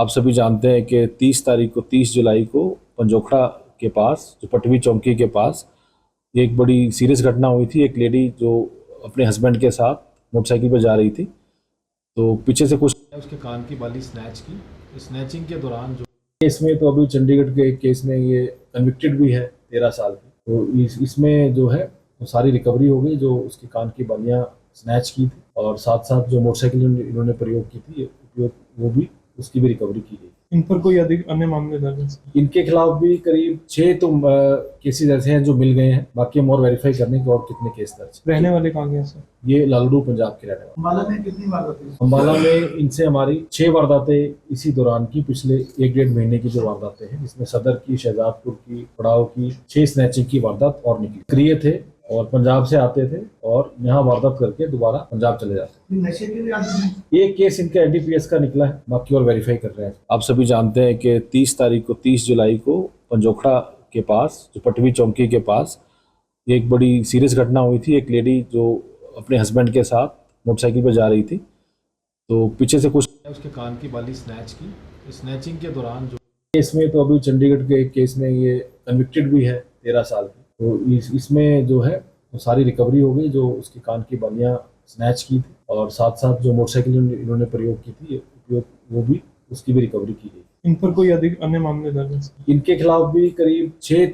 आप सभी जानते हैं कि 30 जुलाई को पंजोखड़ा के पास, जो पटवी चौकी के पास, ये एक बड़ी सीरियस घटना हुई थी। एक लेडी जो अपने हस्बैंड के साथ मोटरसाइकिल पर जा रही थी, तो पीछे से कुछ उसके कान की बाली स्नैच की। स्नैचिंग के दौरान जो केस में, तो अभी चंडीगढ़ के एक केस में ये कन्विक्टेड भी है 13 साल की। तो इसमें जो है वो सारी रिकवरी हो गई, जो उसके कान की बालियाँ स्नैच की थी, और साथ साथ जो मोटरसाइकिल इन्होंने प्रयोग की थी उपयोग, वो भी उसकी भी रिकवरी की गई। इन पर कोई अधिक अन्य मामले दर्ज हैं? इनके खिलाफ भी करीब 6 केसेस ऐसे हैं जो मिल गए हैं। बाकी हम और वेरीफाई करने के और कितने केस दर्ज। रहने वाले कहाँ के सर? ये लालड़ू पंजाब के रहने वाले। अम्बाला में कितनी वारदातें? अम्बाला में इनसे हमारी 6 वारदातें इसी दौरान की, पिछले 1-1.5 महीने की जो वारदातें हैं, जिसमें सदर की, शहजादपुर की, पड़ाव की 6 स्नैचिंग की वारदात और निकली। सक्रिय थे और पंजाब से आते थे और यहाँ वारदात करके दोबारा पंजाब चले जाते। नशे के लिए आते हैं। एक केस इनका एनडीपीएस का निकला है, बाकी और वेरीफाई कर रहे हैं। आप सभी जानते हैं कि 30 जुलाई को पंजोखड़ा के पास, जो पटवी चौकी के पास, ये एक बड़ी सीरियस घटना हुई थी। एक लेडी जो अपने हस्बैंड के साथ मोटरसाइकिल पर जा रही थी, तो पीछे से कुछ उसके कान की बाली स्नैच की। स्नैचिंग के दौरान जो केस में, तो अभी चंडीगढ़ के एक केस में ये कन्विक्टेड भी है 13 साल की। तो इसमें जो है वो सारी रिकवरी हो गई, जो उसके कान की बालियाँ स्नैच की थी, और साथ साथ जो मोटरसाइकिल इन्होंने प्रयोग की थी उपयोग, वो भी उसकी भी रिकवरी की गई। इन पर कोई अधिक अन्य मामले दर्ज हैं? इनके खिलाफ भी करीब 6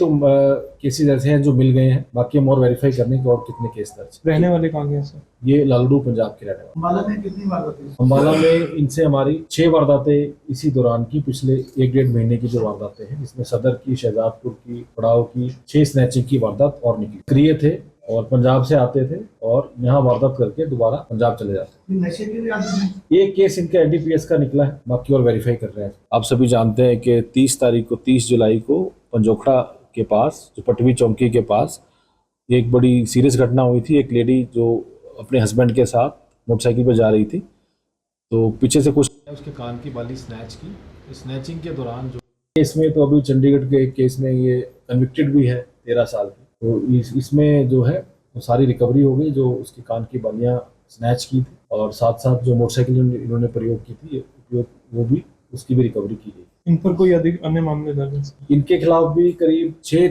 केसेस ऐसे हैं जो मिल गए हैं। बाकी हम और वेरीफाई करने के और कितने केस दर्ज। रहने वाले कहाँ के सर? ये लालड़ू पंजाब के रहने वाले। अम्बाला में कितनी वारदातें? अम्बाला में इनसे हमारी 6 वारदातें इसी दौरान की, पिछले 1-1.5 महीने की जो वारदातें हैं, जिसमें सदर की, शहजादपुर की, पड़ाव की 6 स्नैचिंग की वारदात और निकली। सक्रिय थे और पंजाब से आते थे और यहाँ वारदात करके दोबारा पंजाब चले जाते। नशे के लिए आते हैं। एक केस इनका एनडीपीएस का निकला है, बाकी और वेरीफाई कर रहे हैं। आप सभी जानते हैं कि 30 जुलाई को पंजोखड़ा के पास, जो पटवी चौकी के पास, ये एक बड़ी सीरियस घटना हुई थी। एक लेडी जो अपने हस्बैंड के साथ मोटरसाइकिल पर जा रही थी, तो पीछे से कुछ उसके कान की बाली स्नैच की। स्नैचिंग के दौरान जो केस में, तो अभी चंडीगढ़ के एक केस में ये कन्विक्टेड भी है 13 साल की। तो इसमें जो है वो सारी रिकवरी हो गई, जो उसके कान की बालियाँ स्नैच की थी, और साथ साथ जो मोटरसाइकिल इन्होंने प्रयोग की थी उपयोग, वो भी उसकी भी रिकवरी की गई। इन पर कोई अधिक अन्य मामले दर्ज हैं? इनके खिलाफ भी करीब 6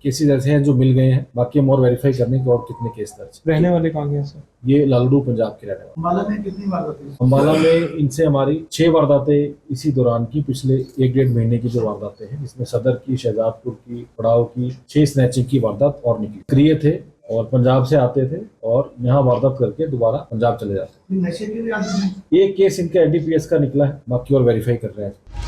केसेस ऐसे हैं जो मिल गए हैं। बाकी हम और वेरीफाई करने के और कितने केस दर्ज। रहने वाले कहाँ के सर? ये लालड़ू पंजाब के रहने वाले। अम्बाला में कितनी वारदातें? अम्बाला में इनसे हमारी 6 वारदातें इसी दौरान की, पिछले 1-1.5 महीने की जो वारदातें हैं, जिसमें सदर की, शहजादपुर की, पड़ाव की 6 स्नैचिंग की वारदात और निकली। सक्रिय थे और पंजाब से आते थे और यहाँ वारदात करके दोबारा पंजाब चले जाते। नशे के लिए आते हैं। एक केस इनका एनडीपीएस का निकला है, बाकी और वेरीफाई कर रहे हैं।